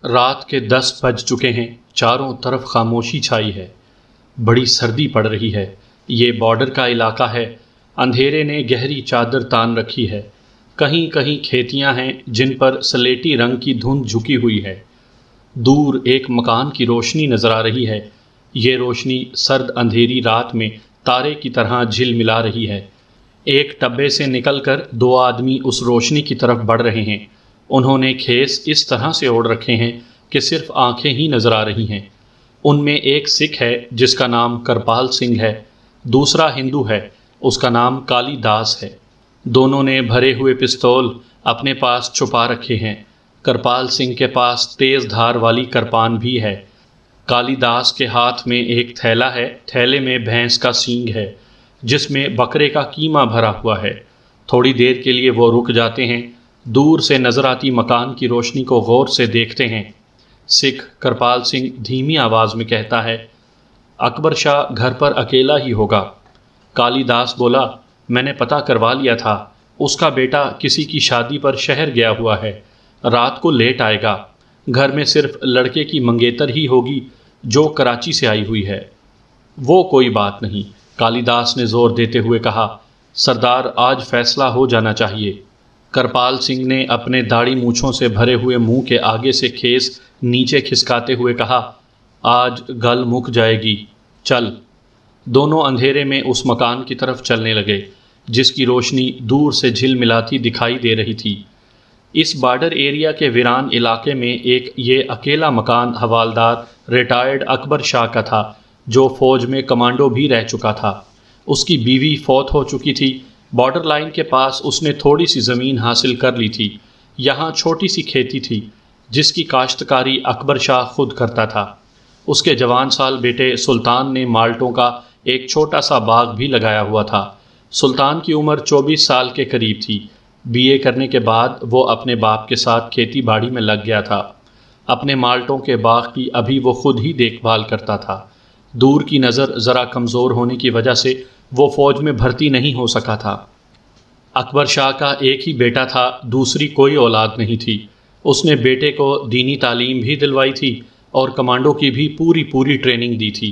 رات کے 10 بج چکے ہیں، چاروں طرف خاموشی چھائی ہے، بڑی سردی پڑ رہی ہے۔ یہ بارڈر کا علاقہ ہے، اندھیرے نے گہری چادر تان رکھی ہے۔ کہیں کہیں کھیتیاں ہیں جن پر سلیٹی رنگ کی دھند جھکی ہوئی ہے۔ دور ایک مکان کی روشنی نظر آ رہی ہے، یہ روشنی سرد اندھیری رات میں تارے کی طرح جھل ملا رہی ہے۔ ایک ٹبے سے نکل کر 2 آدمی اس روشنی کی طرف بڑھ رہے ہیں۔ انہوں نے کھیس اس طرح سے اوڑھ رکھے ہیں کہ صرف آنکھیں ہی نظر آ رہی ہیں۔ ان میں ایک سکھ ہے جس کا نام کرپال سنگھ ہے، دوسرا ہندو ہے، اس کا نام کالی داس ہے۔ دونوں نے بھرے ہوئے پستول اپنے پاس چھپا رکھے ہیں۔ کرپال سنگھ کے پاس تیز دھار والی کرپان بھی ہے۔ کالی داس کے ہاتھ میں ایک تھیلا ہے، تھیلے میں بھینس کا سینگ ہے جس میں بکرے کا کیما بھرا ہوا ہے۔ تھوڑی دیر کے لیے وہ رک جاتے ہیں، دور سے نظر آتی مکان کی روشنی کو غور سے دیکھتے ہیں۔ سکھ کرپال سنگھ دھیمی آواز میں کہتا ہے، اکبر شاہ گھر پر اکیلا ہی ہوگا۔ کالی داس بولا، میں نے پتہ کروا لیا تھا، اس کا بیٹا کسی کی شادی پر شہر گیا ہوا ہے، رات کو لیٹ آئے گا، گھر میں صرف لڑکے کی منگیتر ہی ہوگی جو کراچی سے آئی ہوئی ہے۔ وہ کوئی بات نہیں، کالی داس نے زور دیتے ہوئے کہا، سردار آج فیصلہ ہو جانا چاہیے۔ کرپال سنگھ نے اپنے داڑھی مونچھوں سے بھرے ہوئے منہ کے آگے سے کھیس نیچے کھسکاتے ہوئے کہا، آج گل مک جائے گی، چل۔ دونوں اندھیرے میں اس مکان کی طرف چلنے لگے جس کی روشنی دور سے جھل ملاتی دکھائی دے رہی تھی۔ اس بارڈر ایریا کے ویران علاقے میں ایک یہ اکیلا مکان حوالدار ریٹائرڈ اکبر شاہ کا تھا جو فوج میں کمانڈو بھی رہ چکا تھا۔ اس کی بیوی فوت ہو چکی تھی۔ بارڈر لائن کے پاس اس نے تھوڑی سی زمین حاصل کر لی تھی۔ یہاں چھوٹی سی کھیتی تھی جس کی کاشتکاری اکبر شاہ خود کرتا تھا۔ اس کے جوان سال بیٹے سلطان نے مالٹوں کا ایک چھوٹا سا باغ بھی لگایا ہوا تھا۔ سلطان کی عمر 24 سال کے قریب تھی۔ BA کرنے کے بعد وہ اپنے باپ کے ساتھ کھیتی باڑی میں لگ گیا تھا۔ اپنے مالٹوں کے باغ کی ابھی وہ خود ہی دیکھ بھال کرتا تھا۔ دور کی نظر ذرا کمزور ہونے کی وجہ سے وہ فوج میں بھرتی نہیں ہو سکا تھا۔ اکبر شاہ کا ایک ہی بیٹا تھا، دوسری کوئی اولاد نہیں تھی۔ اس نے بیٹے کو دینی تعلیم بھی دلوائی تھی اور کمانڈو کی بھی پوری ٹریننگ دی تھی۔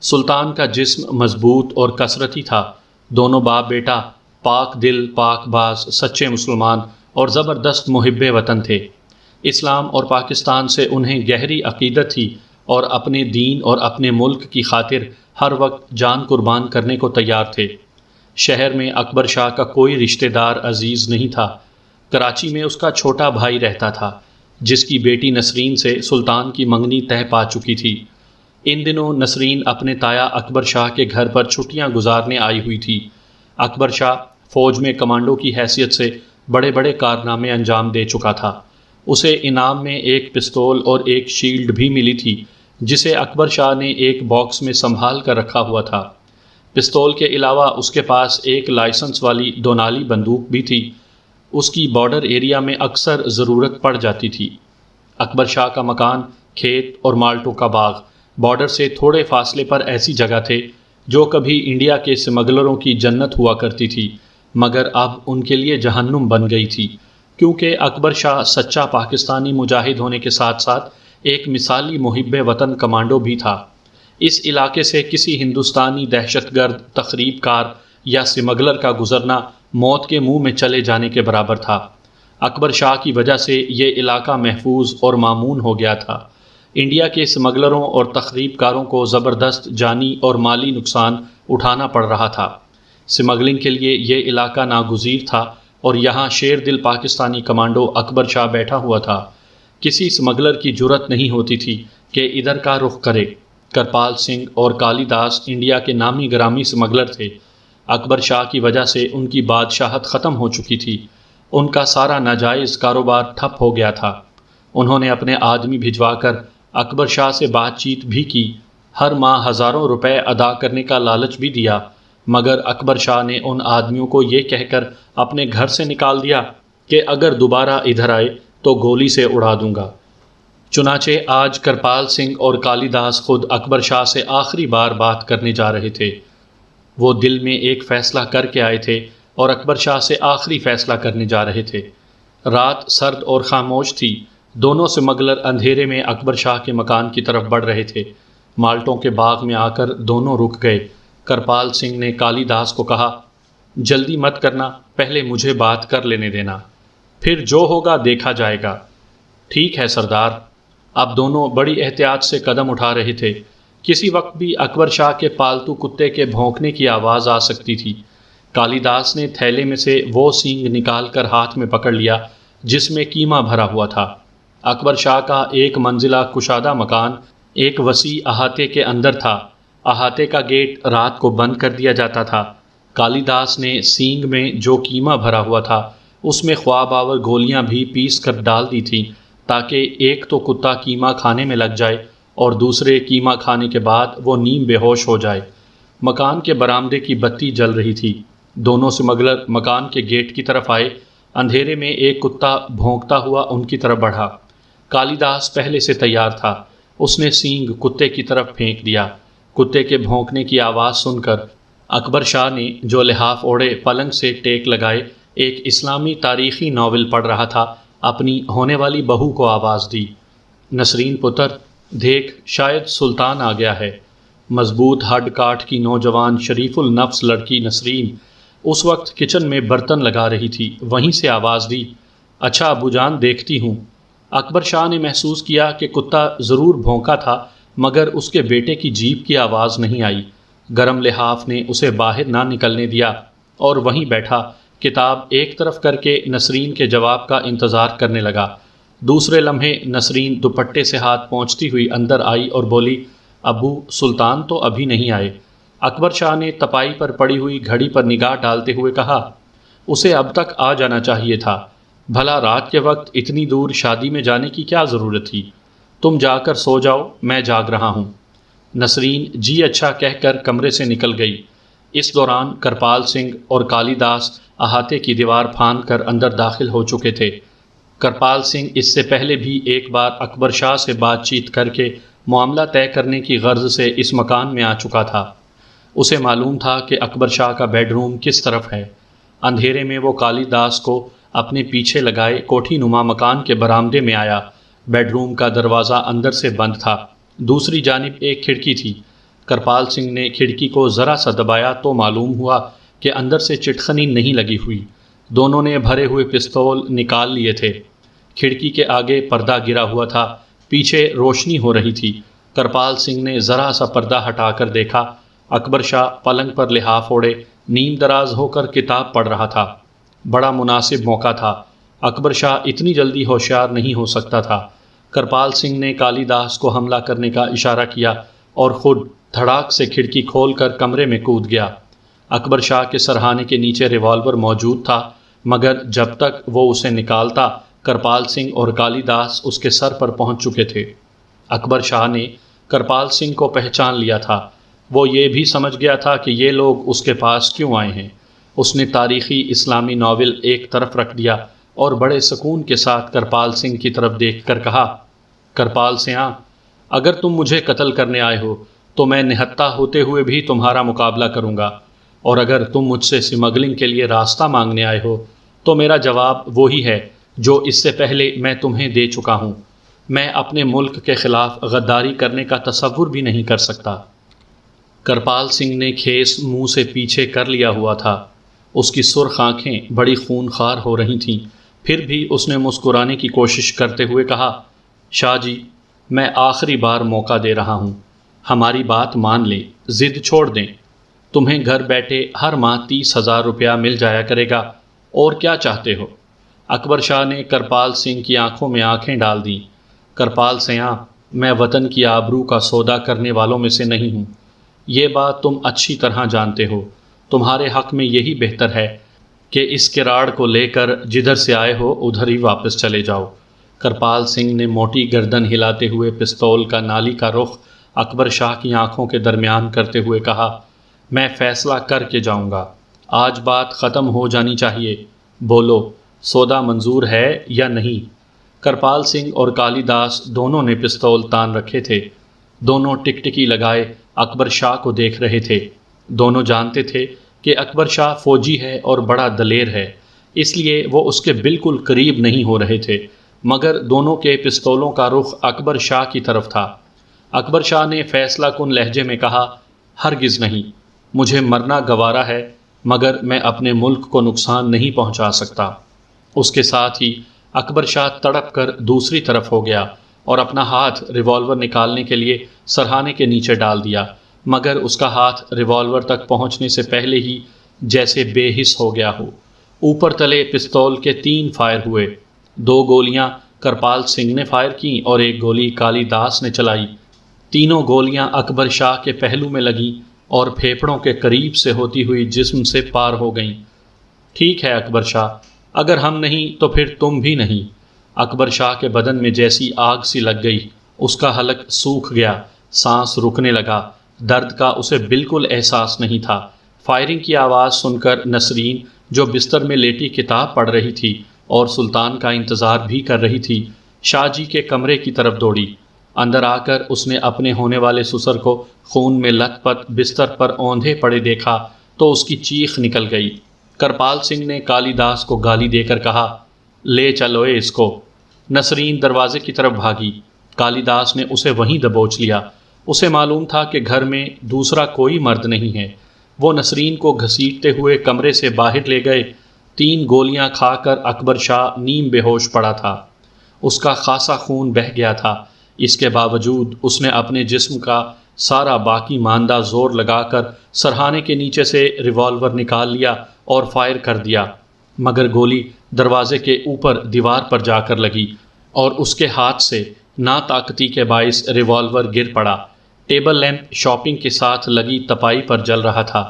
سلطان کا جسم مضبوط اور کثرتی تھا۔ دونوں باپ بیٹا پاک دل، پاک باز، سچے مسلمان اور زبردست محب وطن تھے۔ اسلام اور پاکستان سے انہیں گہری عقیدت تھی اور اپنے دین اور اپنے ملک کی خاطر ہر وقت جان قربان کرنے کو تیار تھے۔ شہر میں اکبر شاہ کا کوئی رشتہ دار عزیز نہیں تھا۔ کراچی میں اس کا چھوٹا بھائی رہتا تھا جس کی بیٹی نسرین سے سلطان کی منگنی طے پا چکی تھی۔ ان دنوں نسرین اپنے تایا اکبر شاہ کے گھر پر چھٹیاں گزارنے آئی ہوئی تھی۔ اکبر شاہ فوج میں کمانڈو کی حیثیت سے بڑے کارنامے انجام دے چکا تھا۔ اسے انعام میں ایک پستول اور ایک شیلڈ بھی ملی تھی جسے اکبر شاہ نے ایک باکس میں سنبھال کر رکھا ہوا تھا۔ پستول کے علاوہ اس کے پاس ایک لائسنس والی 2 نالی بندوق بھی تھی، اس کی بارڈر ایریا میں اکثر ضرورت پڑ جاتی تھی۔ اکبر شاہ کا مکان، کھیت اور مالٹوں کا باغ بارڈر سے تھوڑے فاصلے پر ایسی جگہ تھے جو کبھی انڈیا کے سمگلروں کی جنت ہوا کرتی تھی مگر اب ان کے لیے جہنم بن گئی تھی، کیونکہ اکبر شاہ سچا پاکستانی مجاہد ہونے کے ساتھ ساتھ ایک مثالی محب وطن کمانڈو بھی تھا۔ اس علاقے سے کسی ہندوستانی دہشت گرد، تخریب کار یا سمگلر کا گزرنا موت کے منہ میں چلے جانے کے برابر تھا۔ اکبر شاہ کی وجہ سے یہ علاقہ محفوظ اور مامون ہو گیا تھا۔ انڈیا کے سمگلروں اور تخریب کاروں کو زبردست جانی اور مالی نقصان اٹھانا پڑ رہا تھا۔ سمگلنگ کے لیے یہ علاقہ ناگزیر تھا اور یہاں شیر دل پاکستانی کمانڈو اکبر شاہ بیٹھا ہوا تھا۔ کسی سمگلر کی جرأت نہیں ہوتی تھی کہ ادھر کا رخ کرے۔ کرپال سنگھ اور کالی داس انڈیا کے نامی گرامی سمگلر تھے۔ اکبر شاہ کی وجہ سے ان کی بادشاہت ختم ہو چکی تھی، ان کا سارا ناجائز کاروبار ٹھپ ہو گیا تھا۔ انہوں نے اپنے آدمی بھجوا کر اکبر شاہ سے بات چیت بھی کی، ہر ماہ ہزاروں روپے ادا کرنے کا لالچ بھی دیا، مگر اکبر شاہ نے ان آدمیوں کو یہ کہہ کر اپنے گھر سے نکال دیا کہ اگر دوبارہ ادھر آئے تو گولی سے اڑا دوں گا۔ چنانچہ آج کرپال سنگھ اور کالی داس خود اکبر شاہ سے آخری بار بات کرنے جا رہے تھے۔ وہ دل میں ایک فیصلہ کر کے آئے تھے اور اکبر شاہ سے آخری فیصلہ کرنے جا رہے تھے۔ رات سرد اور خاموش تھی، دونوں سمگلر اندھیرے میں اکبر شاہ کے مکان کی طرف بڑھ رہے تھے۔ مالٹوں کے باغ میں آ کر دونوں رک گئے۔ کرپال سنگھ نے کالی داس کو کہا، جلدی مت کرنا، پہلے مجھے بات کر لینے دینا، پھر جو ہوگا دیکھا جائے گا۔ ٹھیک ہے سردار۔ اب دونوں بڑی احتیاط سے قدم اٹھا رہے تھے۔ کسی وقت بھی اکبر شاہ کے پالتو کتے کے بھونکنے کی آواز آ سکتی تھی۔ کالی داس نے تھیلے میں سے وہ سینگ نکال کر ہاتھ میں پکڑ لیا جس میں قیمہ بھرا ہوا تھا۔ اکبر شاہ کا ایک منزلہ کشادہ مکان ایک وسیع احاطے کے اندر تھا۔ احاطے کا گیٹ رات کو بند کر دیا جاتا تھا۔ کالی داس نے سینگ میں جو قیمہ بھرا ہوا تھا اس میں خواب آور گولیاں بھی پیس کر ڈال دی تھیں تاکہ ایک تو کتا قیمہ کھانے میں لگ جائے اور دوسرے قیمہ کھانے کے بعد وہ نیم بے ہوش ہو جائے۔ مکان کے برآمدے کی بتی جل رہی تھی۔ دونوں سمگلر مکان کے گیٹ کی طرف آئے۔ اندھیرے میں ایک کتا بھونکتا ہوا ان کی طرف بڑھا۔ کالی داس پہلے سے تیار تھا۔ اس نے سینگ کتے کی طرف پھینک دیا۔ کتے کے بھونکنے کی آواز سن کر اکبر شاہ نے جو لحاف اوڑھے پلنگ سے ٹیک لگائے ایک اسلامی تاریخی ناول پڑھ رہا تھا اپنی ہونے والی بہو کو آواز دی، نسرین پتر دیکھ، شاید سلطان آ گیا ہے۔ مضبوط ہڈ کاٹ کی نوجوان شریف النفس لڑکی نسرین اس وقت کچن میں برتن لگا رہی تھی، وہیں سے آواز دی، اچھا ابو جان دیکھتی ہوں۔ اکبر شاہ نے محسوس کیا کہ کتا ضرور بھونکا تھا مگر اس کے بیٹے کی جیپ کی آواز نہیں آئی۔ گرم لحاف نے اسے باہر نہ نکلنے دیا اور وہیں بیٹھا کتاب ایک طرف کر کے نسرین کے جواب کا انتظار کرنے لگا۔ دوسرے لمحے نسرین دوپٹے سے ہاتھ پہنچتی ہوئی اندر آئی اور بولی، ابو سلطان تو ابھی نہیں آئے۔ اکبر شاہ نے تپائی پر پڑی ہوئی گھڑی پر نگاہ ڈالتے ہوئے کہا، اسے اب تک آ جانا چاہیے تھا، بھلا رات کے وقت اتنی دور شادی میں جانے کی کیا ضرورت تھی؟ تم جا کر سو جاؤ، میں جاگ رہا ہوں۔ نسرین جی اچھا کہہ کر کمرے سے نکل گئی۔ اس دوران کرپال سنگھ اور کالی داس احاطے کی دیوار پھاند کر اندر داخل ہو چکے تھے۔ کرپال سنگھ اس سے پہلے بھی ایک بار اکبر شاہ سے بات چیت کر کے معاملہ طے کرنے کی غرض سے اس مکان میں آ چکا تھا۔ اسے معلوم تھا کہ اکبر شاہ کا بیڈ روم کس طرف ہے۔ اندھیرے میں وہ کالی داس کو اپنے پیچھے لگائے کوٹھی نما مکان کے برآمدے میں آیا۔ بیڈ روم کا دروازہ اندر سے بند تھا، دوسری جانب ایک کھڑکی تھی۔ کرپال سنگھ نے کھڑکی کو ذرا سا دبایا تو معلوم ہوا کہ اندر سے چٹخنی نہیں لگی ہوئی۔ دونوں نے بھرے ہوئے پستول نکال لیے تھے۔ کھڑکی کے آگے پردہ گرا ہوا تھا، پیچھے روشنی ہو رہی تھی۔ کرپال سنگھ نے ذرا سا پردہ ہٹا کر دیکھا، اکبر شاہ پلنگ پر لحاف اوڑھے نیم دراز ہو کر کتاب پڑھ رہا تھا۔ بڑا مناسب موقع تھا، اکبر شاہ اتنی جلدی ہوشیار نہیں ہو سکتا تھا۔ کرپال سنگھ نے کالی داس کو حملہ کرنے کا اشارہ کیا اور خود دھڑاک سے کھڑکی کھول کر کمرے میں کود گیا۔ اکبر شاہ کے سرہانے کے نیچے ریوالور موجود تھا مگر جب تک وہ اسے نکالتا کرپال سنگھ اور کالی داس اس کے سر پر پہنچ چکے تھے۔ اکبر شاہ نے کرپال سنگھ کو پہچان لیا تھا۔ وہ یہ بھی سمجھ گیا تھا کہ یہ لوگ اس کے پاس کیوں آئے ہیں۔ اس نے تاریخی اسلامی ناول ایک طرف رکھ دیا اور بڑے سکون کے ساتھ کرپال سنگھ کی طرف دیکھ کر کہا، کرپال سیاں، اگر تم مجھے قتل کرنے آئے ہو تو میں نہتہ ہوتے ہوئے بھی تمہارا مقابلہ کروں گا، اور اگر تم مجھ سے سمگلنگ کے لیے راستہ مانگنے آئے ہو تو میرا جواب وہی ہے جو اس سے پہلے میں تمہیں دے چکا ہوں، میں اپنے ملک کے خلاف غداری کرنے کا تصور بھی نہیں کر سکتا۔ کرپال سنگھ نے کھیس منہ سے پیچھے کر لیا ہوا تھا، اس کی سرخ آنکھیں بڑی خونخوار ہو رہی تھیں، پھر بھی اس نے مسکرانے کی کوشش کرتے ہوئے کہا، شاہ جی، میں آخری بار موقع دے رہا ہوں، ہماری بات مان لیں، ضد چھوڑ دیں، تمہیں گھر بیٹھے ہر ماہ 30,000 روپیہ مل جایا کرے گا، اور کیا چاہتے ہو؟ اکبر شاہ نے کرپال سنگھ کی آنکھوں میں آنکھیں ڈال دیں۔ کرپال سیاں، میں وطن کی آبرو کا سودا کرنے والوں میں سے نہیں ہوں، یہ بات تم اچھی طرح جانتے ہو۔ تمہارے حق میں یہی بہتر ہے کہ اس کراڑ کو لے کر جدھر سے آئے ہو ادھر ہی واپس چلے جاؤ۔ کرپال سنگھ نے موٹی گردن ہلاتے ہوئے پستول کا نالی کا رخ اکبر شاہ کی آنکھوں کے درمیان کرتے ہوئے کہا، میں فیصلہ کر کے جاؤں گا، آج بات ختم ہو جانی چاہیے، بولو سودا منظور ہے یا نہیں؟ کرپال سنگھ اور کالی داس دونوں نے پستول تان رکھے تھے، دونوں ٹکٹکی لگائے اکبر شاہ کو دیکھ رہے تھے۔ دونوں جانتے تھے کہ اکبر شاہ فوجی ہے اور بڑا دلیر ہے، اس لیے وہ اس کے بالکل قریب نہیں ہو رہے تھے، مگر دونوں کے پستولوں کا رخ اکبر شاہ کی طرف تھا۔ اکبر شاہ نے فیصلہ کن لہجے میں کہا، ہرگز نہیں، مجھے مرنا گوارا ہے، مگر میں اپنے ملک کو نقصان نہیں پہنچا سکتا۔ اس کے ساتھ ہی اکبر شاہ تڑپ کر دوسری طرف ہو گیا اور اپنا ہاتھ ریوالور نکالنے کے لیے سرہانے کے نیچے ڈال دیا، مگر اس کا ہاتھ ریوالور تک پہنچنے سے پہلے ہی جیسے بے حس ہو گیا ہو۔ اوپر تلے پستول کے 3 فائر ہوئے، 2 گولیاں کرپال سنگھ نے فائر کیں اور 1 گولی کالی داس نے چلائی۔ تینوں گولیاں اکبر شاہ کے پہلو میں لگیں اور پھیپھڑوں کے قریب سے ہوتی ہوئی جسم سے پار ہو گئیں۔ ٹھیک ہے اکبر شاہ، اگر ہم نہیں تو پھر تم بھی نہیں۔ اکبر شاہ کے بدن میں جیسی آگ سی لگ گئی، اس کا حلق سوکھ گیا، سانس رکنے لگا، درد کا اسے بالکل احساس نہیں تھا۔ فائرنگ کی آواز سن کر نسرین، جو بستر میں لیٹی کتاب پڑھ رہی تھی اور سلطان کا انتظار بھی کر رہی تھی، شاہ جی کے کمرے کی طرف دوڑی۔ اندر آ کر اس نے اپنے ہونے والے سسر کو خون میں لت پت بستر پر اوندھے پڑے دیکھا تو اس کی چیخ نکل گئی۔ کرپال سنگھ نے کالی داس کو گالی دے کر کہا، لے چلوئے اس کو۔ نسرین دروازے کی طرف بھاگی، کالی داس نے اسے وہیں دبوچ لیا۔ اسے معلوم تھا کہ گھر میں دوسرا کوئی مرد نہیں ہے۔ وہ نسرین کو گھسیٹتے ہوئے کمرے سے باہر لے گئے۔ 3 گولیاں کھا کر اکبر شاہ نیم بے ہوش پڑا تھا۔ اس کا خاصا خون بہہ گیا تھا، اس کے باوجود اس نے اپنے جسم کا سارا باقی ماندہ زور لگا کر سرہانے کے نیچے سے ریوالور نکال لیا اور فائر کر دیا، مگر گولی دروازے کے اوپر دیوار پر جا کر لگی اور اس کے ہاتھ سے ناطاقتی کے باعث ریوالور گر پڑا۔ ٹیبل لیمپ شاپنگ کے ساتھ لگی تپائی پر جل رہا تھا۔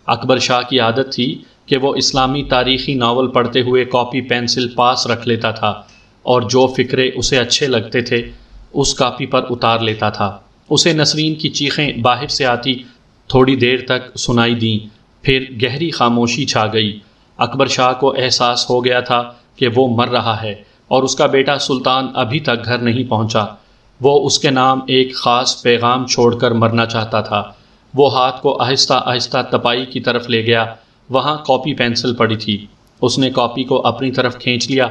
اکبر شاہ کی عادت تھی کہ وہ اسلامی تاریخی ناول پڑھتے ہوئے کاپی پینسل پاس رکھ لیتا تھا اور جو فقرے اسے اچھے لگتے تھے اس کاپی پر اتار لیتا تھا۔ اسے نسرین کی چیخیں باہر سے آتی تھوڑی دیر تک سنائی دیں، پھر گہری خاموشی چھا گئی۔ اکبر شاہ کو احساس ہو گیا تھا کہ وہ مر رہا ہے اور اس کا بیٹا سلطان ابھی تک گھر نہیں پہنچا۔ وہ اس کے نام ایک خاص پیغام چھوڑ کر مرنا چاہتا تھا۔ وہ ہاتھ کو آہستہ آہستہ تپائی کی طرف لے گیا، وہاں کاپی پینسل پڑی تھی۔ اس نے کاپی کو اپنی طرف کھینچ لیا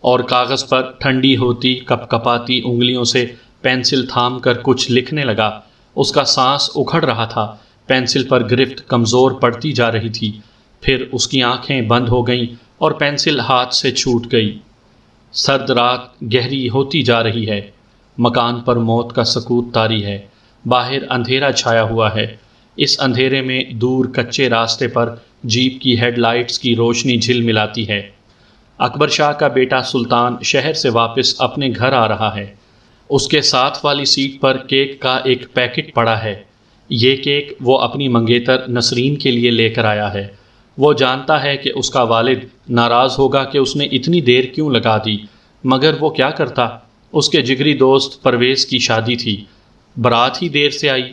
اور کاغذ پر ٹھنڈی ہوتی کپ کپاتی انگلیوں سے پینسل تھام کر کچھ لکھنے لگا۔ اس کا سانس اکھڑ رہا تھا، پینسل پر گرفت کمزور پڑتی جا رہی تھی، پھر اس کی آنکھیں بند ہو گئیں اور پینسل ہاتھ سے چھوٹ گئی۔ سرد رات گہری ہوتی جا رہی ہے، مکان پر موت کا سکوت طاری ہے، باہر اندھیرا چھایا ہوا ہے۔ اس اندھیرے میں دور کچے راستے پر جیپ کی ہیڈ لائٹس کی روشنی جھل ملاتی ہے۔ اکبر شاہ کا بیٹا سلطان شہر سے واپس اپنے گھر آ رہا ہے۔ اس کے ساتھ والی سیٹ پر کیک کا ایک پیکٹ پڑا ہے۔ یہ کیک وہ اپنی منگیتر نسرین کے لیے لے کر آیا ہے۔ وہ جانتا ہے کہ اس کا والد ناراض ہوگا کہ اس نے اتنی دیر کیوں لگا دی، مگر وہ کیا کرتا؟ اس کے جگری دوست پرویز کی شادی تھی، بارات ہی دیر سے آئی۔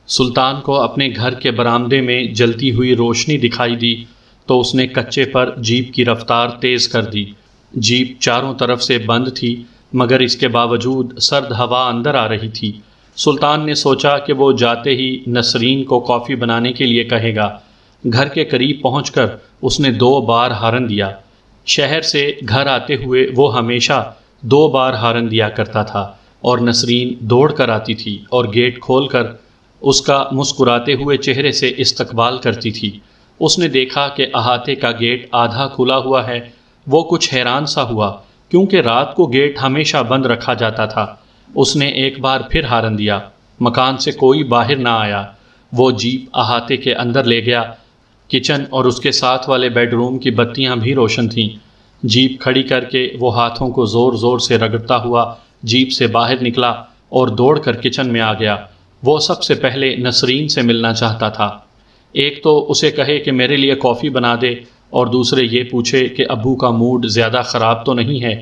سلطان کو اپنے گھر کے برآمدے میں جلتی ہوئی روشنی دکھائی دی تو اس نے کچے پر جیپ کی رفتار تیز کر دی۔ جیپ چاروں طرف سے بند تھی، مگر اس کے باوجود سرد ہوا اندر آ رہی تھی۔ سلطان نے سوچا کہ وہ جاتے ہی نسرین کو کافی بنانے کے لیے کہے گا۔ گھر کے قریب پہنچ کر اس نے 2 بار ہارن دیا۔ شہر سے گھر آتے ہوئے وہ ہمیشہ 2 بار ہارن دیا کرتا تھا اور نسرین دوڑ کر آتی تھی اور گیٹ کھول کر اس کا مسکراتے ہوئے چہرے سے استقبال کرتی تھی۔ اس نے دیکھا کہ احاطے کا گیٹ آدھا کھلا ہوا ہے۔ وہ کچھ حیران سا ہوا کیونکہ رات کو گیٹ ہمیشہ بند رکھا جاتا تھا۔ اس نے ایک بار پھر ہارن دیا، مکان سے کوئی باہر نہ آیا۔ وہ جیپ احاطے کے اندر لے گیا۔ کچن اور اس کے ساتھ والے بیڈ روم کی بتیاں بھی روشن تھیں۔ جیپ کھڑی کر کے وہ ہاتھوں کو زور زور سے رگڑتا ہوا جیپ سے باہر نکلا اور دوڑ کر کچن میں آ گیا۔ وہ سب سے پہلے نسرین سے ملنا چاہتا تھا۔ ایک تو اسے کہے کہ میرے لیے کافی بنا دے اور دوسرے یہ پوچھے کہ ابو کا موڈ زیادہ خراب تو نہیں ہے۔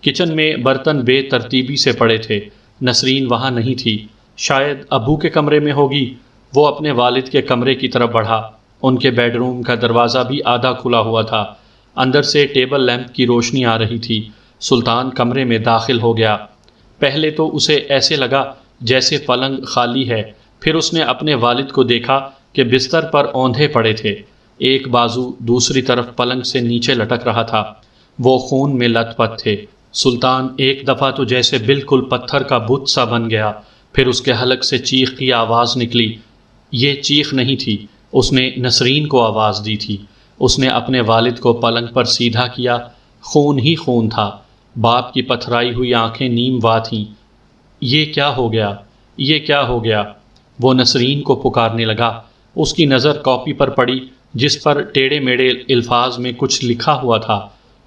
کچن میں برتن بے ترتیبی سے پڑے تھے۔ نسرین وہاں نہیں تھی، شاید ابو کے کمرے میں ہوگی۔ وہ اپنے والد کے کمرے کی طرف بڑھا۔ ان کے بیڈ روم کا دروازہ بھی آدھا کھلا ہوا تھا، اندر سے ٹیبل لیمپ کی روشنی آ رہی تھی۔ سلطان کمرے میں داخل ہو گیا۔ پہلے تو اسے ایسے لگا جیسے پلنگ خالی ہے، پھر اس نے اپنے والد کو دیکھا کہ بستر پر اوندھے پڑے تھے، ایک بازو دوسری طرف پلنگ سے نیچے لٹک رہا تھا۔ وہ خون میں لت پت تھے، سلطان ایک دفعہ تو جیسے بالکل پتھر کا بت سا بن گیا، پھر اس کے حلق سے چیخ کی آواز نکلی۔ یہ چیخ نہیں تھی، اس نے نسرین کو آواز دی تھی۔ اس نے اپنے والد کو پلنگ پر سیدھا کیا، خون ہی خون تھا، باپ کی پتھرائی ہوئی آنکھیں نیم وا تھیں۔ یہ کیا ہو گیا؟ یہ کیا ہو گیا؟ وہ نسرین کو پکارنے لگا۔ اس کی نظر کاپی پر پڑی جس پر ٹیڑھے میڑھے الفاظ میں کچھ لکھا ہوا تھا۔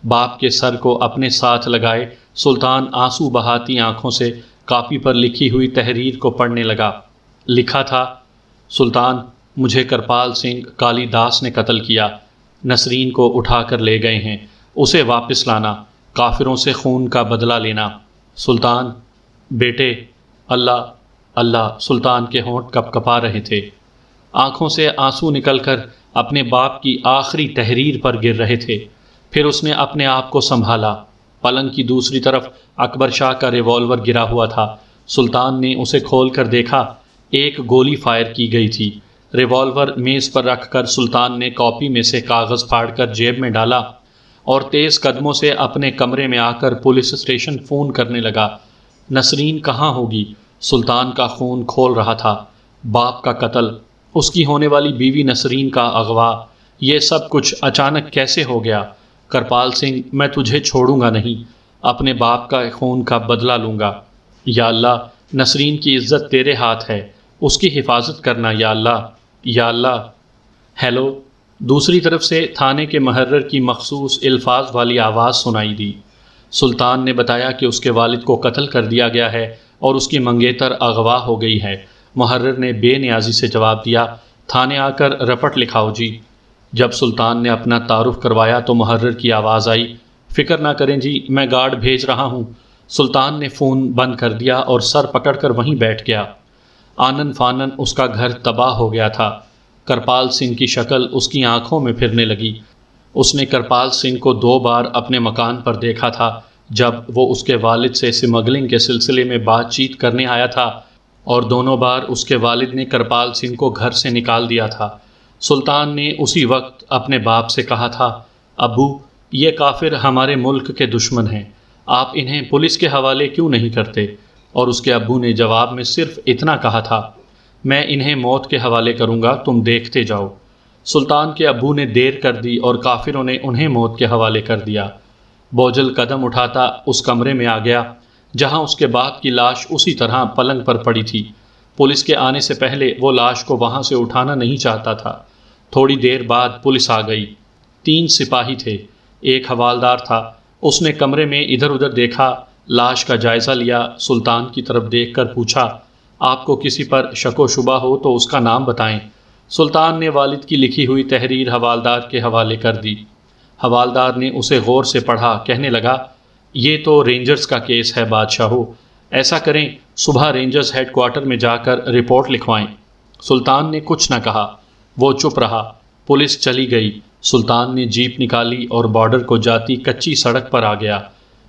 باپ کے سر کو اپنے ساتھ لگائے سلطان آنسو بہاتی آنکھوں سے کاپی پر لکھی ہوئی تحریر کو پڑھنے لگا۔ لکھا تھا، سلطان، مجھے کرپال سنگھ کالی داس نے قتل کیا، نسرین کو اٹھا کر لے گئے ہیں، اسے واپس لانا، کافروں سے خون کا بدلہ لینا۔ سلطان، بیٹے، اللہ اللہ۔ سلطان کے ہونٹ کپ کپا رہے تھے، آنکھوں سے آنسو نکل کر اپنے باپ کی آخری تحریر پر گر رہے تھے۔ پھر اس نے اپنے آپ کو سنبھالا۔ پلنگ کی دوسری طرف اکبر شاہ کا ریوالور گرا ہوا تھا۔ سلطان نے اسے کھول کر دیکھا، ایک گولی فائر کی گئی تھی۔ ریوالور میز پر رکھ کر سلطان نے کاپی میں سے کاغذ پھاڑ کر جیب میں ڈالا اور تیز قدموں سے اپنے کمرے میں آ کر پولیس اسٹیشن فون کرنے لگا۔ نسرین کہاں ہوگی؟ سلطان کا خون کھول رہا تھا۔ باپ کا قتل، اس کی ہونے والی بیوی نسرین کا اغوا، یہ سب کچھ اچانک کیسے ہو گیا؟ کرپال سنگھ، میں تجھے چھوڑوں گا نہیں، اپنے باپ کا خون کا بدلہ لوں گا۔ یا اللہ، نسرین کی عزت تیرے ہاتھ ہے، اس کی حفاظت کرنا یا اللہ، یا اللہ۔ ہیلو، دوسری طرف سے تھانے کے محرر کی مخصوص الفاظ والی آواز سنائی دی۔ سلطان نے بتایا کہ اس کے والد کو قتل کر دیا گیا ہے اور اس کی منگیتر اغوا ہو گئی ہے۔ محرر نے بے نیازی سے جواب دیا، تھانے آ کر رپٹ لکھاؤ جی۔ جب سلطان نے اپنا تعارف کروایا تو محرر کی آواز آئی، فکر نہ کریں جی، میں گارڈ بھیج رہا ہوں۔ سلطان نے فون بند کر دیا اور سر پکڑ کر وہیں بیٹھ گیا۔ آنن فانن اس کا گھر تباہ ہو گیا تھا۔ کرپال سنگھ کی شکل اس کی آنکھوں میں پھرنے لگی۔ اس نے کرپال سنگھ کو 2 بار اپنے مکان پر دیکھا تھا، جب وہ اس کے والد سے سمگلنگ کے سلسلے میں بات چیت کرنے آیا تھا، اور دونوں بار اس کے والد نے کرپال سنگھ کو گھر سے نکال دیا تھا۔ سلطان نے اسی وقت اپنے باپ سے کہا تھا، ابو، یہ کافر ہمارے ملک کے دشمن ہیں، آپ انہیں پولیس کے حوالے کیوں نہیں کرتے؟ اور اس کے ابو نے جواب میں صرف اتنا کہا تھا، میں انہیں موت کے حوالے کروں گا، تم دیکھتے جاؤ۔ سلطان کے ابو نے دیر کر دی اور کافروں نے انہیں موت کے حوالے کر دیا۔ بوجھل قدم اٹھاتا اس کمرے میں آ گیا جہاں اس کے باپ کی لاش اسی طرح پلنگ پر پڑی تھی۔ پولیس کے آنے سے پہلے وہ لاش کو وہاں سے اٹھانا نہیں چاہتا تھا۔ تھوڑی دیر بعد پولیس آ گئی۔ 3 سپاہی تھے، ایک حوالدار تھا۔ اس نے کمرے میں ادھر ادھر دیکھا، لاش کا جائزہ لیا، سلطان کی طرف دیکھ کر پوچھا، آپ کو کسی پر شک و شبہ ہو تو اس کا نام بتائیں۔ سلطان نے والد کی لکھی ہوئی تحریر حوالدار کے حوالے کر دی۔ حوالدار نے اسے غور سے پڑھا، کہنے لگا، یہ تو رینجرز کا کیس ہے بادشاہو، ایسا کریں صبح رینجرز ہیڈ کوارٹر میں جا کر رپورٹ لکھوائیں۔ سلطان نے کچھ نہ کہا، وہ چپ رہا۔ پولیس چلی گئی۔ سلطان نے جیپ نکالی اور بارڈر کو جاتی کچی سڑک پر آ گیا۔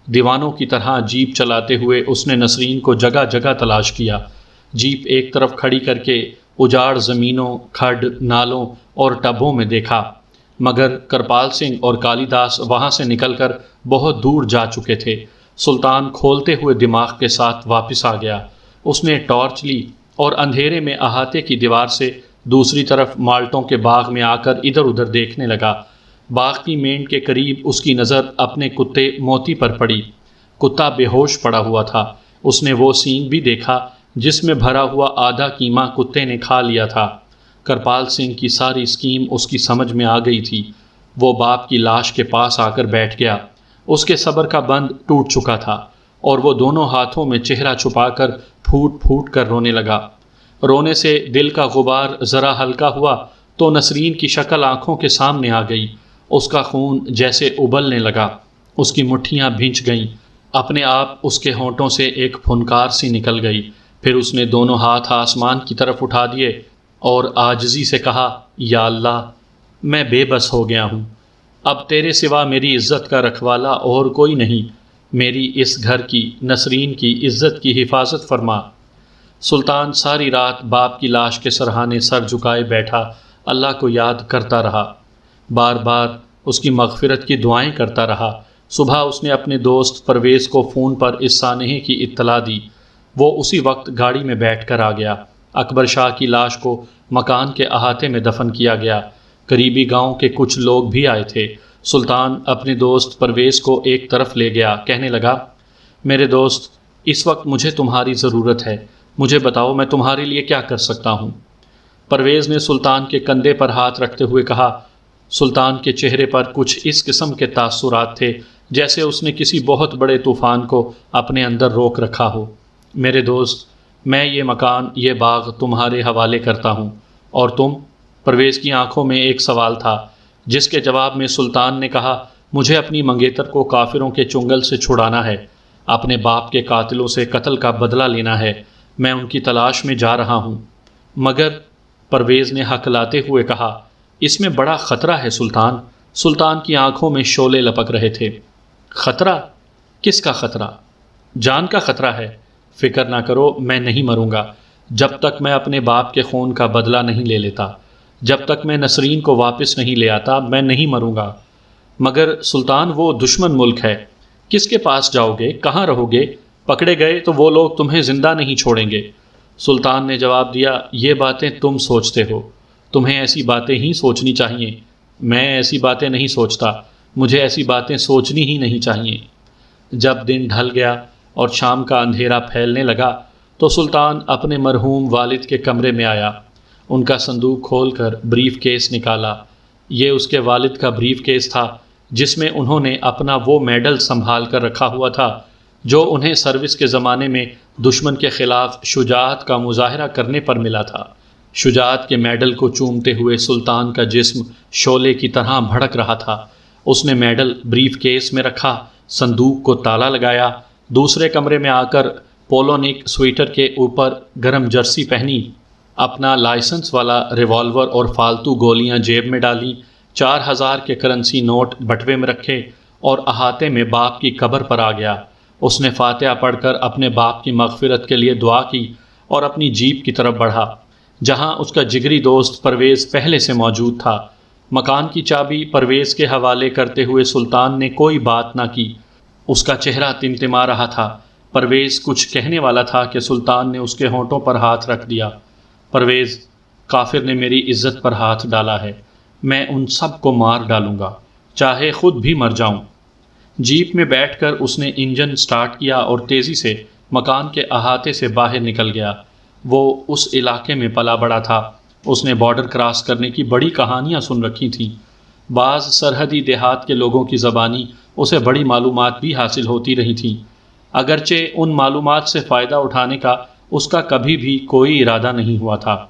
دیوانوں کی طرح جیپ چلاتے ہوئے اس نے نسرین کو جگہ جگہ تلاش کیا۔ جیپ ایک طرف کھڑی کر کے اجاڑ زمینوں، کھڈ، نالوں اور ٹبوں میں دیکھا، مگر کرپال سنگھ اور کالی داس وہاں سے نکل کر بہت دور جا چکے تھے۔ سلطان کھولتے ہوئے دماغ کے ساتھ واپس آ گیا۔ اس نے ٹارچ لی اور اندھیرے میں احاطے کی دیوار سے دوسری طرف مالٹوں کے باغ میں آ کر ادھر ادھر دیکھنے لگا۔ باغ کی مین کے قریب اس کی نظر اپنے کتے موتی پر پڑی۔ کتا بے ہوش پڑا ہوا تھا۔ اس نے وہ سینگ بھی دیکھا جس میں بھرا ہوا آدھا کیما کتے نے کھا لیا تھا۔ کرپال سنگھ کی ساری اسکیم اس کی سمجھ میں آ گئی تھی۔ وہ باپ کی لاش کے پاس آ کر بیٹھ گیا۔ اس کے صبر کا بند ٹوٹ چکا تھا اور وہ دونوں ہاتھوں میں چہرہ چھپا کر پھوٹ پھوٹ کر رونے لگا۔ رونے سے دل کا غبار ذرا ہلکا ہوا تو نسرین کی شکل آنکھوں کے سامنے آ گئی۔ اس کا خون جیسے ابلنے لگا، اس کی مٹھیاں بھینچ گئیں، اپنے آپ اس کے ہونٹوں سے ایک پھنکار سی نکل گئی۔ پھر اس نے دونوں ہاتھ آسمان کی طرف اٹھا دیے اور عاجزی سے کہا، یا اللہ، میں بے بس ہو گیا ہوں، اب تیرے سوا میری عزت کا رکھوالا اور کوئی نہیں، میری اس گھر کی، نسرین کی عزت کی حفاظت فرما۔ سلطان ساری رات باپ کی لاش کے سرہانے سر جھکائے بیٹھا اللہ کو یاد کرتا رہا، بار بار اس کی مغفرت کی دعائیں کرتا رہا۔ صبح اس نے اپنے دوست پرویز کو فون پر اس سانحے کی اطلاع دی۔ وہ اسی وقت گاڑی میں بیٹھ کر آ گیا۔ اکبر شاہ کی لاش کو مکان کے احاطے میں دفن کیا گیا۔ قریبی گاؤں کے کچھ لوگ بھی آئے تھے۔ سلطان اپنے دوست پرویز کو ایک طرف لے گیا، کہنے لگا، میرے دوست، اس وقت مجھے تمہاری ضرورت ہے، مجھے بتاؤ میں تمہارے لیے کیا کر سکتا ہوں؟ پرویز نے سلطان کے کندھے پر ہاتھ رکھتے ہوئے کہا۔ سلطان کے چہرے پر کچھ اس قسم کے تاثرات تھے جیسے اس نے کسی بہت بڑے طوفان کو اپنے اندر روک رکھا ہو۔ میرے دوست، میں یہ مکان، یہ باغ تمہارے حوالے کرتا ہوں، اور تم؟ پرویز کی آنکھوں میں ایک سوال تھا، جس کے جواب میں سلطان نے کہا، مجھے اپنی منگیتر کو کافروں کے چنگل سے چھڑانا ہے، اپنے باپ کے قاتلوں سے قتل کا بدلہ لینا ہے، میں ان کی تلاش میں جا رہا ہوں۔ مگر پرویز نے ہکلاتے ہوئے کہا، اس میں بڑا خطرہ ہے سلطان۔ سلطان کی آنکھوں میں شعلے لپک رہے تھے۔ خطرہ؟ کس کا خطرہ؟ جان کا خطرہ ہے۔ فکر نہ کرو، میں نہیں مروں گا جب تک میں اپنے باپ کے خون کا بدلہ نہیں لے لیتا، جب تک میں نسرین کو واپس نہیں لے آتا، میں نہیں مروں گا۔ مگر سلطان، وہ دشمن ملک ہے، کس کے پاس جاؤ گے؟ کہاں رہو گے؟ پکڑے گئے تو وہ لوگ تمہیں زندہ نہیں چھوڑیں گے۔ سلطان نے جواب دیا، یہ باتیں تم سوچتے ہو، تمہیں ایسی باتیں ہی سوچنی چاہیے، میں ایسی باتیں نہیں سوچتا، مجھے ایسی باتیں سوچنی ہی نہیں چاہیے۔ جب دن ڈھل گیا اور شام کا اندھیرا پھیلنے لگا تو سلطان اپنے مرحوم والد کے کمرے میں آیا۔ ان کا صندوق کھول کر بریف کیس نکالا۔ یہ اس کے والد کا بریف کیس تھا جس میں انہوں نے اپنا وہ میڈل سنبھال کر رکھا ہوا تھا جو انہیں سروس کے زمانے میں دشمن کے خلاف شجاعت کا مظاہرہ کرنے پر ملا تھا۔ شجاعت کے میڈل کو چومتے ہوئے سلطان کا جسم شعلے کی طرح بھڑک رہا تھا۔ اس نے میڈل بریف کیس میں رکھا، صندوق کو تالا لگایا، دوسرے کمرے میں آ کر پولونک سویٹر کے اوپر گرم جرسی پہنی، اپنا لائسنس والا ریوالور اور فالتو گولیاں جیب میں ڈالیں، 4000 کے کرنسی نوٹ بٹوے میں رکھے اور احاطے میں باپ کی قبر پر آ گیا۔ اس نے فاتحہ پڑھ کر اپنے باپ کی مغفرت کے لیے دعا کی اور اپنی جیپ کی طرف بڑھا جہاں اس کا جگری دوست پرویز پہلے سے موجود تھا۔ مکان کی چابی پرویز کے حوالے کرتے ہوئے سلطان نے کوئی بات نہ کی۔ اس کا چہرہ تمتما رہا تھا۔ پرویز کچھ کہنے والا تھا کہ سلطان نے اس کے ہونٹوں پر ہاتھ رکھ دیا۔ پرویز، کافر نے میری عزت پر ہاتھ ڈالا ہے، میں ان سب کو مار ڈالوں گا، چاہے خود بھی مر جاؤں۔ جیپ میں بیٹھ کر اس نے انجن سٹارٹ کیا اور تیزی سے مکان کے احاطے سے باہر نکل گیا۔ وہ اس علاقے میں پلا بڑا تھا، اس نے بارڈر کراس کرنے کی بڑی کہانیاں سن رکھی تھیں۔ بعض سرحدی دیہات کے لوگوں کی زبانی اسے بڑی معلومات بھی حاصل ہوتی رہی تھیں، اگرچہ ان معلومات سے فائدہ اٹھانے کا اس کا کبھی بھی کوئی ارادہ نہیں ہوا تھا،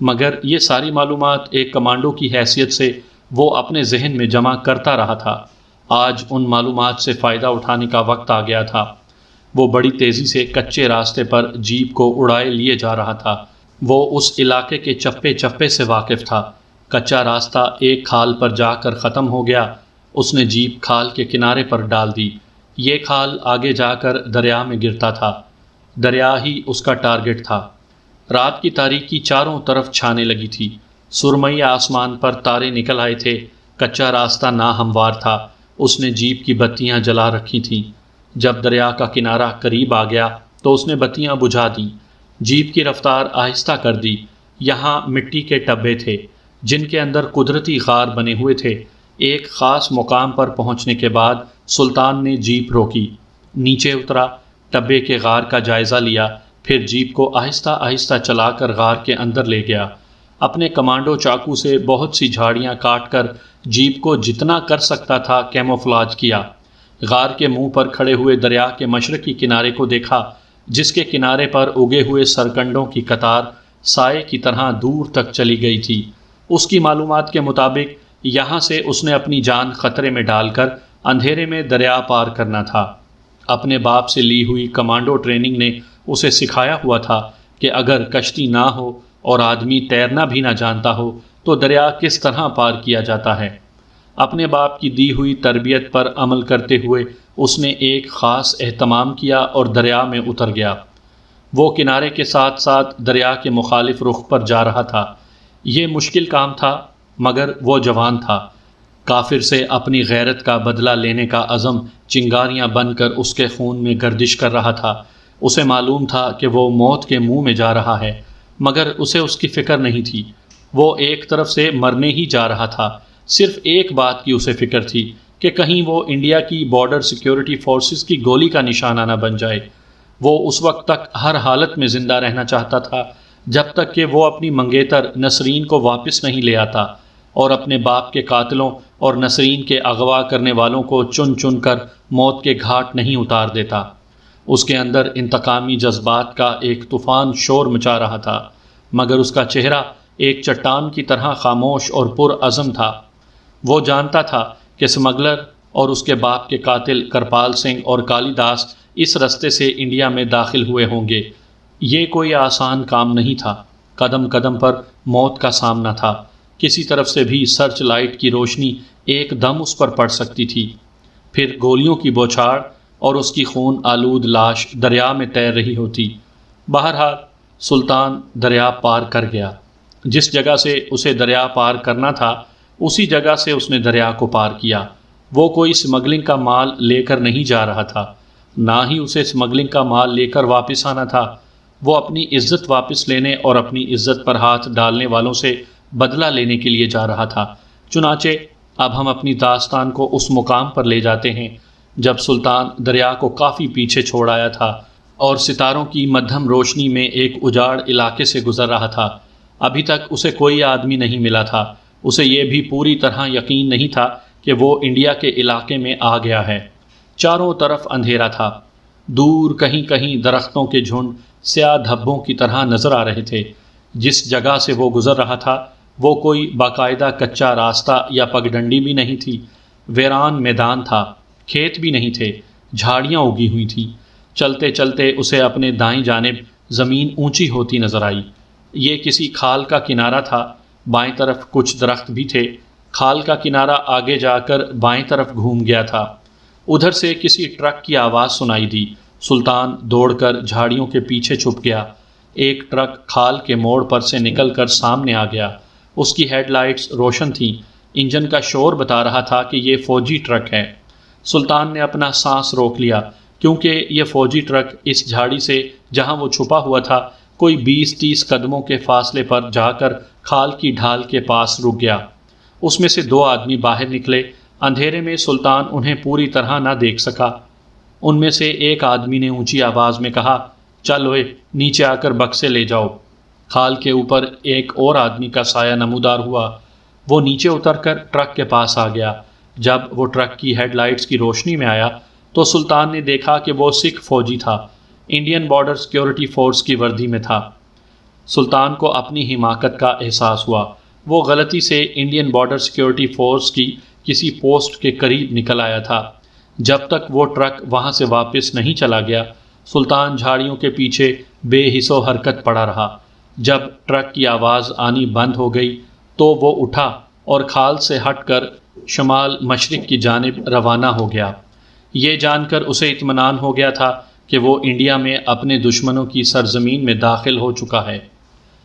مگر یہ ساری معلومات ایک کمانڈو کی حیثیت سے وہ اپنے ذہن میں جمع کرتا رہا تھا۔ آج ان معلومات سے فائدہ اٹھانے کا وقت آ گیا تھا۔ وہ بڑی تیزی سے کچے راستے پر جیپ کو اڑائے لیے جا رہا تھا۔ وہ اس علاقے کے چپے چپے سے واقف تھا۔ کچا راستہ ایک کھال پر جا کر ختم ہو گیا۔ اس نے جیپ کھال کے کنارے پر ڈال دی۔ یہ کھال آگے جا کر دریا میں گرتا تھا۔ دریا ہی اس کا ٹارگٹ تھا۔ رات کی تاریکی چاروں طرف چھانے لگی تھی۔ سرمئی آسمان پر تارے نکل آئے تھے۔ کچا راستہ ناہموار تھا۔ اس نے جیپ کی بتیاں جلا رکھی تھیں۔ جب دریا کا کنارہ قریب آ گیا تو اس نے بتیاں بجھا دیں۔ جیپ کی رفتار آہستہ کر دی۔ یہاں مٹی کے ٹبے تھے جن کے اندر قدرتی غار بنے ہوئے تھے۔ ایک خاص مقام پر پہنچنے کے بعد سلطان نے جیپ روکی، نیچے اترا، ٹبے کے غار کا جائزہ لیا، پھر جیپ کو آہستہ آہستہ چلا کر غار کے اندر لے گیا۔ اپنے کمانڈو چاقو سے بہت سی جھاڑیاں کاٹ کر جیپ کو جتنا کر سکتا تھا کیموفلاج کیا۔ غار کے منہ پر کھڑے ہوئے دریا کے مشرقی کنارے کو دیکھا، جس کے کنارے پر اگے ہوئے سرکنڈوں کی قطار سائے کی طرح دور تک چلی گئی تھی۔ اس کی معلومات کے مطابق یہاں سے اس نے اپنی جان خطرے میں ڈال کر اندھیرے میں دریا پار کرنا تھا۔ اپنے باپ سے لی ہوئی کمانڈو ٹریننگ نے اسے سکھایا ہوا تھا کہ اگر کشتی نہ ہو اور آدمی تیرنا بھی نہ جانتا ہو تو دریا کس طرح پار کیا جاتا ہے۔ اپنے باپ کی دی ہوئی تربیت پر عمل کرتے ہوئے اس نے ایک خاص اہتمام کیا اور دریا میں اتر گیا۔ وہ کنارے کے ساتھ ساتھ دریا کے مخالف رخ پر جا رہا تھا۔ یہ مشکل کام تھا، مگر وہ جوان تھا۔ کافر سے اپنی غیرت کا بدلہ لینے کا عزم چنگاریاں بن کر اس کے خون میں گردش کر رہا تھا۔ اسے معلوم تھا کہ وہ موت کے منہ میں جا رہا ہے، مگر اسے اس کی فکر نہیں تھی۔ وہ ایک طرف سے مرنے ہی جا رہا تھا، صرف ایک بات کی اسے فکر تھی کہ کہیں وہ انڈیا کی بارڈر سیکیورٹی فورسز کی گولی کا نشانہ نہ بن جائے۔ وہ اس وقت تک ہر حالت میں زندہ رہنا چاہتا تھا جب تک کہ وہ اپنی منگیتر نسرین کو واپس نہیں لے آتا اور اپنے باپ کے قاتلوں اور نسرین کے اغوا کرنے والوں کو چن چن کر موت کے گھاٹ نہیں اتار دیتا۔ اس کے اندر انتقامی جذبات کا ایک طوفان شور مچا رہا تھا، مگر اس کا چہرہ ایک چٹان کی طرح خاموش اور پرعزم تھا۔ وہ جانتا تھا کہ سمگلر اور اس کے باپ کے قاتل کرپال سنگھ اور کالی داس اس رستے سے انڈیا میں داخل ہوئے ہوں گے۔ یہ کوئی آسان کام نہیں تھا، قدم قدم پر موت کا سامنا تھا۔ کسی طرف سے بھی سرچ لائٹ کی روشنی ایک دم اس پر پڑ سکتی تھی، پھر گولیوں کی بوچھاڑ اور اس کی خون آلود لاش دریا میں تیر رہی ہوتی۔ بہرحال سلطان دریا پار کر گیا۔ جس جگہ سے اسے دریا پار کرنا تھا اسی جگہ سے اس نے دریا کو پار کیا۔ وہ کوئی اسمگلنگ کا مال لے کر نہیں جا رہا تھا، نہ ہی اسے اسمگلنگ کا مال لے کر واپس آنا تھا۔ وہ اپنی عزت واپس لینے اور اپنی عزت پر ہاتھ ڈالنے والوں سے بدلہ لینے کے لیے جا رہا تھا۔ چنانچہ اب ہم اپنی داستان کو اس مقام پر لے جاتے ہیں جب سلطان دریا کو کافی پیچھے چھوڑ آیا تھا اور ستاروں کی مدھم روشنی میں ایک اجاڑ علاقے سے گزر رہا تھا۔ ابھی تک اسے کوئی آدمی نہیں ملا تھا۔ اسے یہ بھی پوری طرح یقین نہیں تھا کہ وہ انڈیا کے علاقے میں آ گیا ہے۔ چاروں طرف اندھیرا تھا، دور کہیں کہیں درختوں کے جھنڈ سیاہ دھبوں کی طرح نظر آ رہے تھے۔ جس جگہ سے وہ گزر رہا تھا وہ کوئی باقاعدہ کچا راستہ یا پگڈنڈی بھی نہیں تھی، ویران میدان تھا، کھیت بھی نہیں تھے، جھاڑیاں اگی ہوئی تھیں۔ چلتے چلتے اسے اپنے دائیں جانب زمین اونچی ہوتی نظر آئی۔ یہ کسی کھال کا کنارہ تھا، بائیں طرف کچھ درخت بھی تھے۔ کھال کا کنارہ آگے جا کر بائیں طرف گھوم گیا تھا۔ ادھر سے کسی ٹرک کی آواز سنائی دی۔ سلطان دوڑ کر جھاڑیوں کے پیچھے چھپ گیا۔ ایک ٹرک کھال کے موڑ پر سے نکل کر سامنے آ گیا۔ اس کی ہیڈ لائٹس روشن تھیں، انجن کا شور بتا رہا تھا کہ یہ فوجی ٹرک ہے۔ سلطان نے اپنا سانس روک لیا کیونکہ یہ فوجی ٹرک اس جھاڑی سے جہاں وہ چھپا ہوا تھا کوئی 20-30 قدموں کے فاصلے پر جا کر کھال کی ڈھال کے پاس رک گیا۔ اس میں سے 2 آدمی باہر نکلے۔ اندھیرے میں سلطان انہیں پوری طرح نہ دیکھ سکا۔ ان میں سے ایک آدمی نے اونچی آواز میں کہا، چل اوئے، نیچے آ کر بکسے لے جاؤ۔ کھال کے اوپر ایک اور آدمی کا سایہ نمودار ہوا۔ وہ نیچے اتر کر ٹرک کے پاس آ گیا۔ جب وہ ٹرک کی ہیڈ لائٹس کی روشنی میں آیا تو سلطان نے دیکھا کہ وہ سکھ فوجی تھا، انڈین بارڈر سیکیورٹی فورس کی وردی میں تھا۔ سلطان کو اپنی حماقت کا احساس ہوا۔ وہ غلطی سے انڈین بارڈر سیکیورٹی فورس کی کسی پوسٹ کے قریب نکل آیا تھا۔ جب تک وہ ٹرک وہاں سے واپس نہیں چلا گیا سلطان جھاڑیوں کے پیچھے بے حس و حرکت پڑا رہا۔ جب ٹرک کی آواز آنی بند ہو گئی تو وہ اٹھا اور کھال سے ہٹ کر شمال مشرق کی جانب روانہ ہو گیا۔ یہ جان کر اسے اطمینان ہو گیا تھا کہ وہ انڈیا میں اپنے دشمنوں کی سرزمین میں داخل ہو چکا ہے۔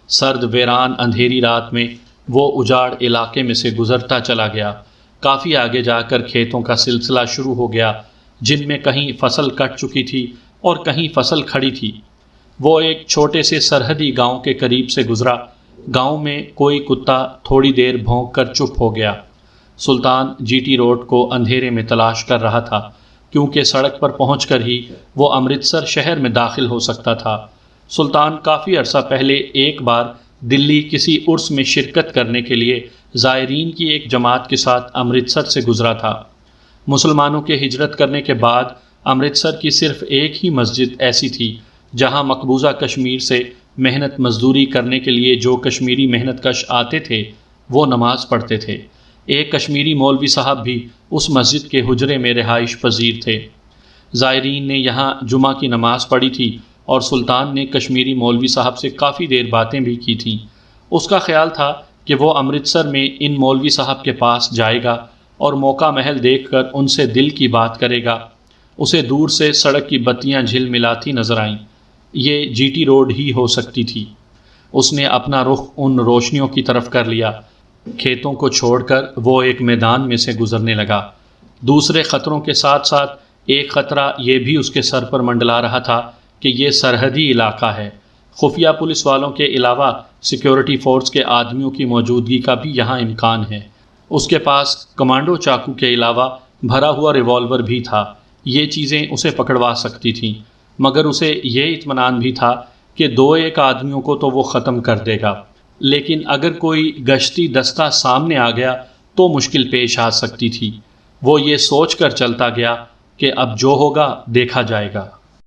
سرد ویران اندھیری رات میں وہ اجاڑ علاقے میں سے گزرتا چلا گیا۔ کافی آگے جا کر کھیتوں کا سلسلہ شروع ہو گیا، جن میں کہیں فصل کٹ چکی تھی اور کہیں فصل کھڑی تھی۔ وہ ایک چھوٹے سے سرحدی گاؤں کے قریب سے گزرا۔ گاؤں میں کوئی کتا تھوڑی دیر بھونک کر چپ ہو گیا۔ سلطان جی ٹی روڈ کو اندھیرے میں تلاش کر رہا تھا کیونکہ سڑک پر پہنچ کر ہی وہ امرتسر شہر میں داخل ہو سکتا تھا۔ سلطان کافی عرصہ پہلے ایک بار دلی کسی عرس میں شرکت کرنے کے لیے زائرین کی ایک جماعت کے ساتھ امرتسر سے گزرا تھا۔ مسلمانوں کے ہجرت کرنے کے بعد امرتسر کی صرف ایک ہی مسجد ایسی تھی جہاں مقبوضہ کشمیر سے محنت مزدوری کرنے کے لیے جو کشمیری محنت کش آتے تھے وہ نماز پڑھتے تھے۔ ایک کشمیری مولوی صاحب بھی اس مسجد کے حجرے میں رہائش پذیر تھے۔ زائرین نے یہاں جمعہ کی نماز پڑھی تھی اور سلطان نے کشمیری مولوی صاحب سے کافی دیر باتیں بھی کی تھیں۔ اس کا خیال تھا کہ وہ امرتسر میں ان مولوی صاحب کے پاس جائے گا اور موقع محل دیکھ کر ان سے دل کی بات کرے گا۔ اسے دور سے سڑک کی بتیاں جھل ملاتی نظر آئیں۔ یہ جی ٹی روڈ ہی ہو سکتی تھی۔ اس نے اپنا رخ ان روشنیوں کی طرف کر لیا۔ کھیتوں کو چھوڑ کر وہ ایک میدان میں سے گزرنے لگا۔ دوسرے خطروں کے ساتھ ساتھ ایک خطرہ یہ بھی اس کے سر پر منڈلا رہا تھا کہ یہ سرحدی علاقہ ہے۔ خفیہ پولیس والوں کے علاوہ سیکیورٹی فورس کے آدمیوں کی موجودگی کا بھی یہاں امکان ہے۔ اس کے پاس کمانڈو چاقو کے علاوہ بھرا ہوا ریوالور بھی تھا۔ یہ چیزیں اسے پکڑوا سکتی تھیں، مگر اسے یہ اطمینان بھی تھا کہ 2-1 آدمیوں کو تو وہ ختم کر دے گا، لیکن اگر کوئی گشتی دستہ سامنے آ گیا تو مشکل پیش آ سکتی تھی۔ وہ یہ سوچ کر چلتا گیا کہ اب جو ہوگا دیکھا جائے گا۔